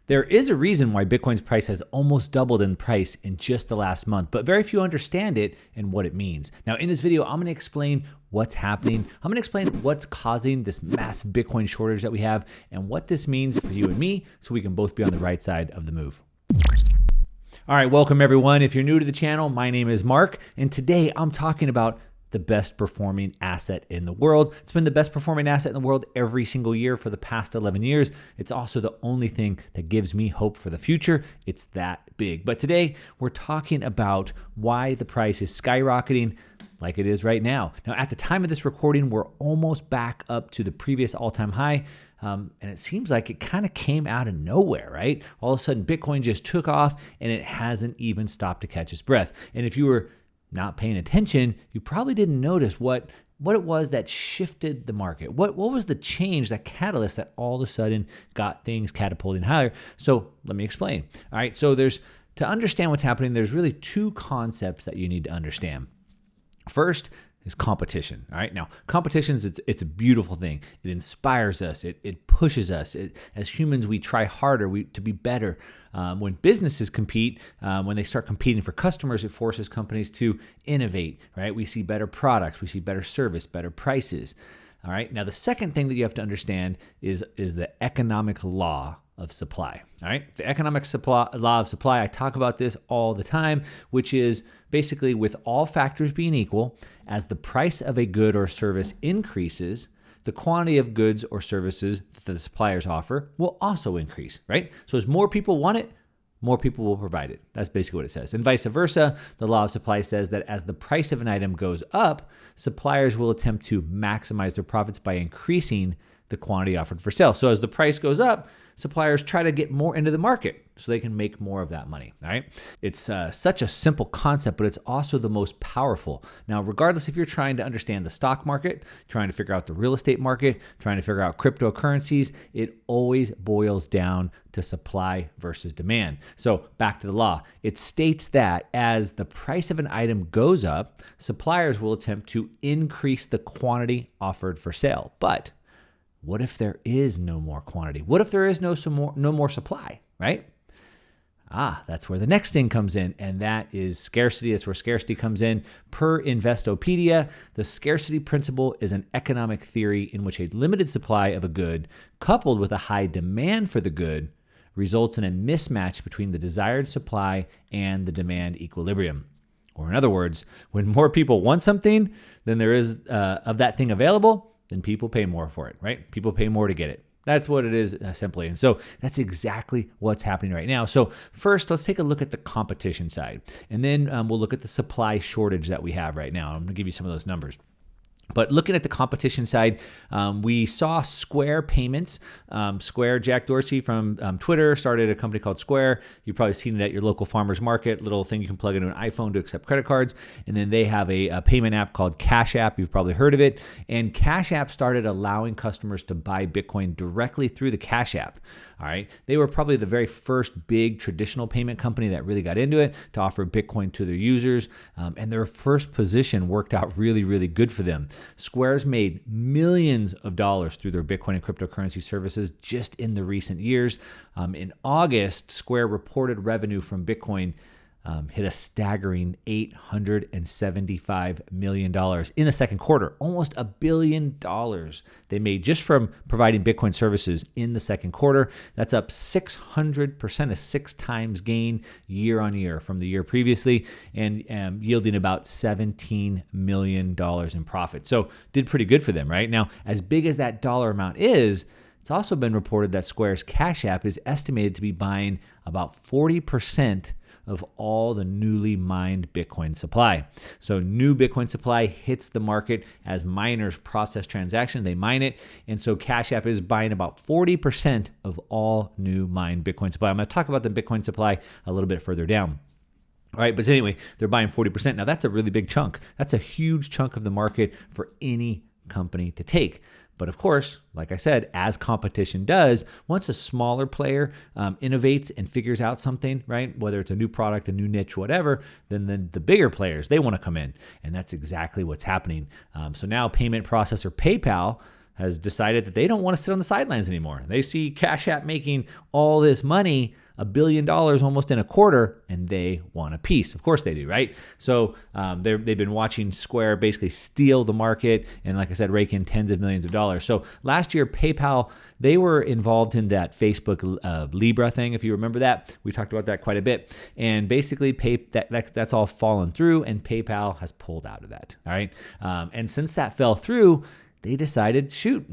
There is a reason why Bitcoin's price has almost doubled in price in just the last month, but very few understand it and what it means. Now, in this video, I'm going to explain what's happening. I'm going to explain what's causing this massive Bitcoin shortage that we have and what this means for you and me so we can both be on the right side of the move. All right, welcome everyone. If you're new to the channel, my name is Mark, and today I'm talking about the best performing asset in the world. It's been the best performing asset in the world every single year for the past 11 years. It's also the only thing that gives me hope for the future. It's that big. But today we're talking about why the price is skyrocketing like it is right now. Now, at the time of this recording, we're almost back up to the previous all-time high. And it seems like it kind of came out of nowhere, right? All of a sudden, Bitcoin just took off and it hasn't even stopped to catch its breath. And if you were not paying attention, you probably didn't notice what it was that shifted the market. What was the change, that catalyst that all of a sudden got things catapulting higher? So let me explain. All right, so to understand what's happening, there's really two concepts that you need to understand. First is competition. All right. Now, competition it's a beautiful thing. It inspires us. It pushes us. As humans, we try harder to be better. When businesses compete, when they start competing for customers, it forces companies to innovate. Right. We see better products. We see better service, better prices. All right. Now, the second thing that you have to understand is the economic law of supply. All right. The law of supply, I talk about this all the time, which is basically with all factors being equal, as the price of a good or service increases, the quantity of goods or services that the suppliers offer will also increase, right? So as more people want it, more people will provide it. That's basically what it says. And vice versa, the law of supply says that as the price of an item goes up, suppliers will attempt to maximize their profits by increasing the quantity offered for sale. So as the price goes up, suppliers try to get more into the market so they can make more of that money, all right? It's such a simple concept, but it's also the most powerful. Now, regardless if you're trying to understand the stock market, trying to figure out the real estate market, trying to figure out cryptocurrencies, it always boils down to supply versus demand. So back to the law. It states that as the price of an item goes up, suppliers will attempt to increase the quantity offered for sale. But what if there is no more quantity? What if there is no more supply, right? That's where the next thing comes in, and that is scarcity. That's where scarcity comes in. Per Investopedia, the scarcity principle is an economic theory in which a limited supply of a good coupled with a high demand for the good results in a mismatch between the desired supply and the demand equilibrium. Or in other words, when more people want something than there is of that thing available, then people pay more for it, right? People pay more to get it. That's what it is simply. And so that's exactly what's happening right now. So first, let's take a look at the competition side. And then we'll look at the supply shortage that we have right now. I'm going to give you some of those numbers. But looking at the competition side, we saw Square payments. Square, Jack Dorsey from Twitter started a company called Square. You've probably seen it at your local farmer's market, little thing you can plug into an iPhone to accept credit cards. And then they have a payment app called Cash App. You've probably heard of it. And Cash App started allowing customers to buy Bitcoin directly through the Cash App. All right. They were probably the very first big traditional payment company that really got into it to offer Bitcoin to their users. And their first position worked out really, really good for them. Square's made millions of dollars through their Bitcoin and cryptocurrency services just in the recent years. In August, Square reported revenue from Bitcoin hit a staggering $875 million in the second quarter, almost $1 billion they made just from providing Bitcoin services in the second quarter. That's up 600%, a 6 times gain year on year from the year previously, and yielding about $17 million in profit. So did pretty good for them, right? Now, as big as that dollar amount is, it's also been reported that Square's Cash App is estimated to be buying about 40% of all the newly mined Bitcoin supply. So new Bitcoin supply hits the market as miners process transactions, they mine it. And so Cash App is buying about 40% of all new mined Bitcoin supply. I'm going to talk about the Bitcoin supply a little bit further down. All right, but anyway, they're buying 40%. Now that's a really big chunk. That's a huge chunk of the market for any company to take. But of course, like I said, as competition does, once a smaller player innovates and figures out something, right, whether it's a new product, a new niche, whatever, then the bigger players, they want to come in. And that's exactly what's happening. So now payment processor PayPal has decided that they don't want to sit on the sidelines anymore. They see Cash App making all this money, $1 billion almost in a quarter, and they want a piece. Of course they do, right? So they've been watching Square basically steal the market and, like I said, rake in tens of millions of dollars. So last year, PayPal, they were involved in that Facebook Libra thing, if you remember that. We talked about that quite a bit. And basically, that's all fallen through, and PayPal has pulled out of that, all right? And since that fell through, they decided, shoot,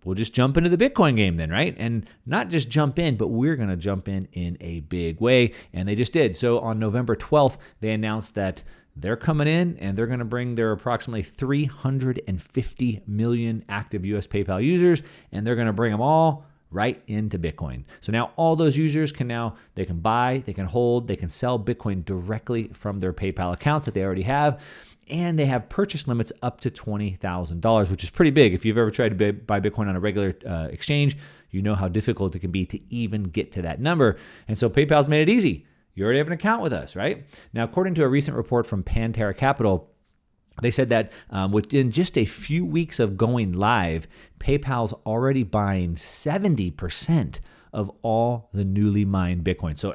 we'll just jump into the Bitcoin game then, right? And not just jump in, but we're going to jump in a big way. And they just did. So on November 12th, they announced that they're coming in and they're going to bring their approximately 350 million active US PayPal users, and they're going to bring them all right into Bitcoin. So now all those users they can buy, they can hold, they can sell Bitcoin directly from their PayPal accounts that they already have. And they have purchase limits up to $20,000, which is pretty big. If you've ever tried to buy Bitcoin on a regular exchange, you know how difficult it can be to even get to that number. And so PayPal's made it easy. You already have an account with us, right? Now, according to a recent report from Pantera Capital, they said that within just a few weeks of going live, PayPal's already buying 70% of all the newly mined Bitcoin. So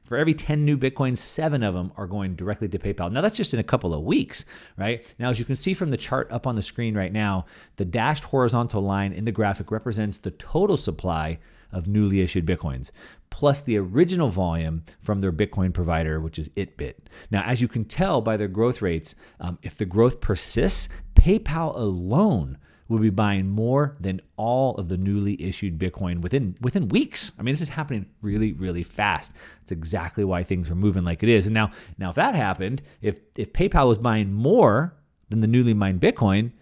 for every 10 new Bitcoins, 7 of them are going directly to PayPal. Now that's just in a couple of weeks, right? Now, as you can see from the chart up on the screen right now, the dashed horizontal line in the graphic represents the total supply of newly issued Bitcoins, plus the original volume from their Bitcoin provider, which is itBit. Now, as you can tell by their growth rates, if the growth persists, PayPal alone will be buying more than all of the newly issued Bitcoin within weeks. I mean, this is happening really, really fast. It's exactly why things are moving like it is. And now if that happened, if PayPal was buying more than the newly mined Bitcoin,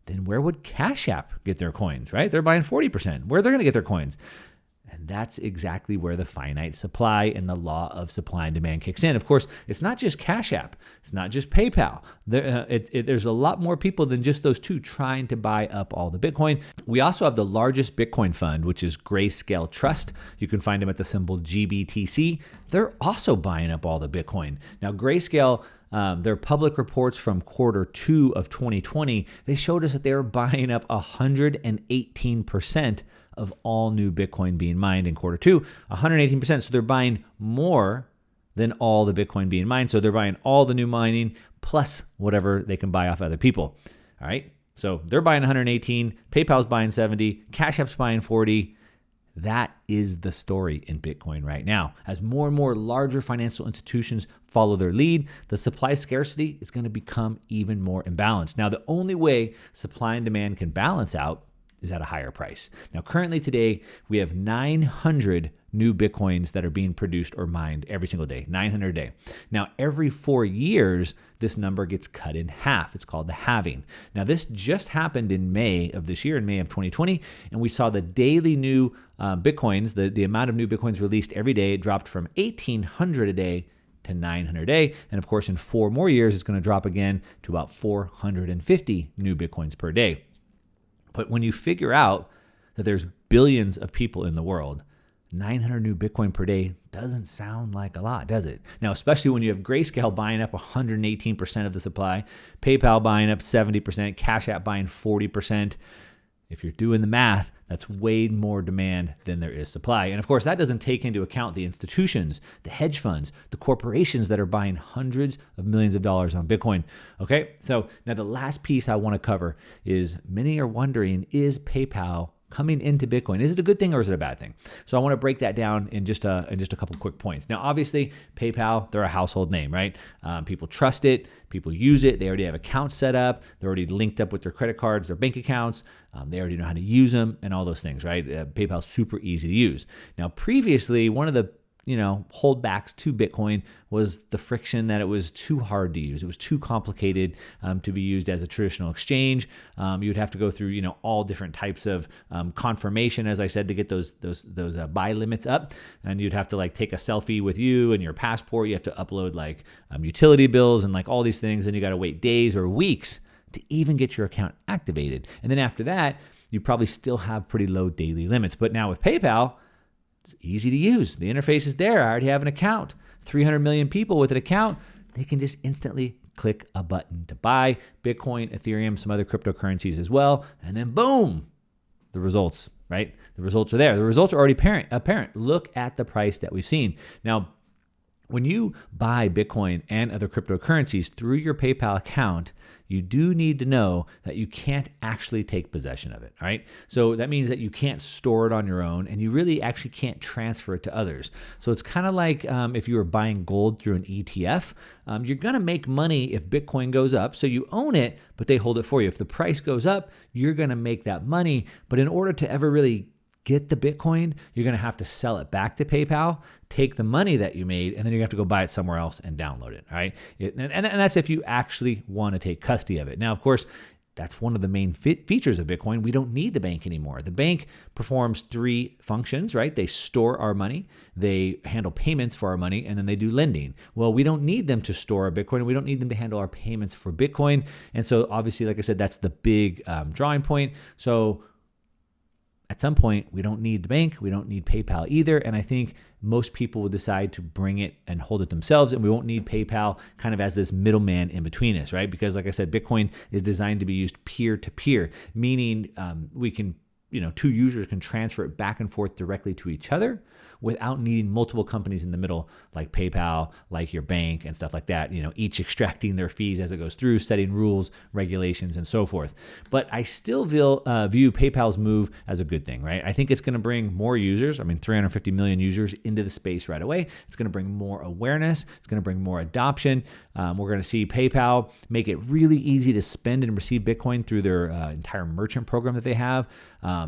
then where would Cash App get their coins, right? They're buying 40%. Where are they going to get their coins? And that's exactly where the finite supply and the law of supply and demand kicks in. Of course, it's not just Cash App. It's not just PayPal. There's a lot more people than just those two trying to buy up all the Bitcoin. We also have the largest Bitcoin fund, which is Grayscale Trust. You can find them at the symbol GBTC. They're also buying up all the Bitcoin. Now, Grayscale, their public reports from Q2 of 2020, they showed us that they were buying up 118% of all new Bitcoin being mined in Q2, 118%. So they're buying more than all the Bitcoin being mined. So they're buying all the new mining plus whatever they can buy off other people. All right. So they're buying 118, PayPal's buying 70, Cash App's buying 40. That is the story in Bitcoin right now. As more and more larger financial institutions follow their lead, the supply scarcity is going to become even more imbalanced. Now, the only way supply and demand can balance out is at a higher price. Now, currently today, we have 900 new Bitcoins that are being produced or mined every single day, 900 a day. Now, every 4 years, this number gets cut in half. It's called the halving. Now, this just happened in May of this year, in May of 2020, and we saw the daily new Bitcoins, the amount of new Bitcoins released every day, dropped from 1,800 a day to 900 a day. And of course, in 4 more years, it's going to drop again to about 450 new Bitcoins per day. But when you figure out that there's billions of people in the world, 900 new Bitcoin per day doesn't sound like a lot, does it? Now, especially when you have Grayscale buying up 118% of the supply, PayPal buying up 70%, Cash App buying 40%. If you're doing the math, that's way more demand than there is supply. And of course, that doesn't take into account the institutions, the hedge funds, the corporations that are buying hundreds of millions of dollars on Bitcoin. Okay, so now the last piece I want to cover is many are wondering, is PayPal coming into Bitcoin? Is it a good thing or is it a bad thing? So I want to break that down in just a couple quick points. Now, obviously, PayPal, they're a household name, right? People trust it. People use it. They already have accounts set up. They're already linked up with their credit cards, their bank accounts. They already know how to use them and all those things, right? PayPal's super easy to use. Now, previously, one of the holdbacks to Bitcoin was the friction that it was too hard to use. It was too complicated to be used as a traditional exchange. You would have to go through, all different types of confirmation, as I said, to get those buy limits up. And you'd have to take a selfie with you and your passport. You have to upload utility bills and all these things. And you got to wait days or weeks to even get your account activated. And then after that, you probably still have pretty low daily limits. But now with PayPal, it's easy to use. The interface is there. I already have an account. 300 million people with an account. They can just instantly click a button to buy Bitcoin, Ethereum, some other cryptocurrencies as well. And then boom, the results, right? The results are there. The results are already apparent. Look at the price that we've seen. Now, when you buy Bitcoin and other cryptocurrencies through your PayPal account, you do need to know that you can't actually take possession of it, all right? So that means that you can't store it on your own, and you really actually can't transfer it to others. So it's kind of like if you were buying gold through an ETF, you're going to make money if Bitcoin goes up. So you own it, but they hold it for you. If the price goes up, you're going to make that money. But in order to ever really get the Bitcoin, you're going to have to sell it back to PayPal, take the money that you made, and then you're going to have to go buy it somewhere else and download it, all right? And that's if you actually want to take custody of it. Now, of course, that's one of the main features of Bitcoin. We don't need the bank anymore. The bank performs 3 functions, right? They store our money, they handle payments for our money, and then they do lending. Well, we don't need them to store our Bitcoin. We don't need them to handle our payments for Bitcoin. And so obviously, like I said, that's the big drawing point. So at some point, we don't need the bank, we don't need PayPal either, and I think most people will decide to bring it and hold it themselves, and we won't need PayPal kind of as this middleman in between us, right? Because like I said, Bitcoin is designed to be used peer-to-peer, meaning we can, 2 users can transfer it back and forth directly to each other without needing multiple companies in the middle, like PayPal, like your bank and stuff like that, each extracting their fees as it goes through, setting rules, regulations, and so forth. But I still view PayPal's move as a good thing, right? I think it's going to bring more users, 350 million users into the space right away. It's going to bring more awareness. It's going to bring more adoption. We're going to see PayPal make it really easy to spend and receive Bitcoin through their entire merchant program that they have.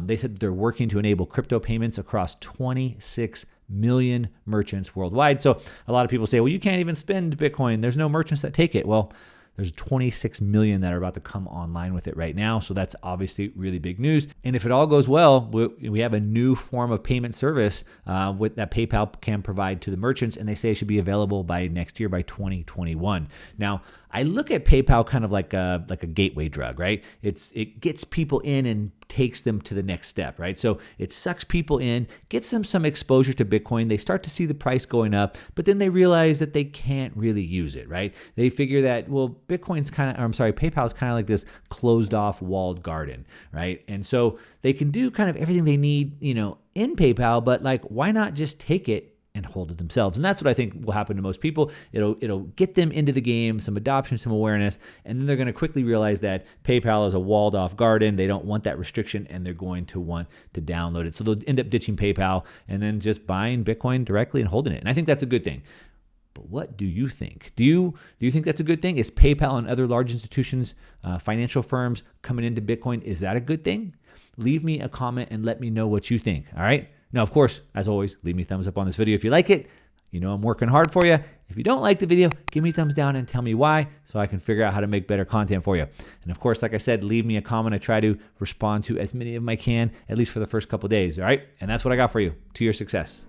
They said that they're working to enable crypto payments across 26 million merchants worldwide. So a lot of people say, well, you can't even spend Bitcoin. There's no merchants that take it. Well, there's 26 million that are about to come online with it right now. So that's obviously really big news. And if it all goes well, we have a new form of payment service that PayPal can provide to the merchants. And they say it should be available by next year, by 2021. Now, I look at PayPal kind of like a gateway drug, right? It gets people in and takes them to the next step, right? So it sucks people in, gets them some exposure to Bitcoin. They start to see the price going up, but then they realize that they can't really use it, right? They figure that, well, PayPal's kind of like this closed off walled garden, right? And so they can do kind of everything they need, in PayPal, but like, why not just take it and hold it themselves? And that's what I think will happen to most people. It'll get them into the game, some adoption, some awareness, and then they're going to quickly realize that PayPal is a walled off garden. They don't want that restriction, and they're going to want to download it. So they'll end up ditching PayPal and then just buying Bitcoin directly and holding it. And I think that's a good thing. But what do you think? Do you think that's a good thing? Is PayPal and other large institutions, financial firms coming into Bitcoin, is that a good thing? Leave me a comment and let me know what you think, all right? Now, of course, as always, leave me a thumbs up on this video if you like it. I'm working hard for you. If you don't like the video, give me a thumbs down and tell me why so I can figure out how to make better content for you. And of course, like I said, leave me a comment. I try to respond to as many of them I can, at least for the first couple of days, all right? And that's what I got for you. To your success.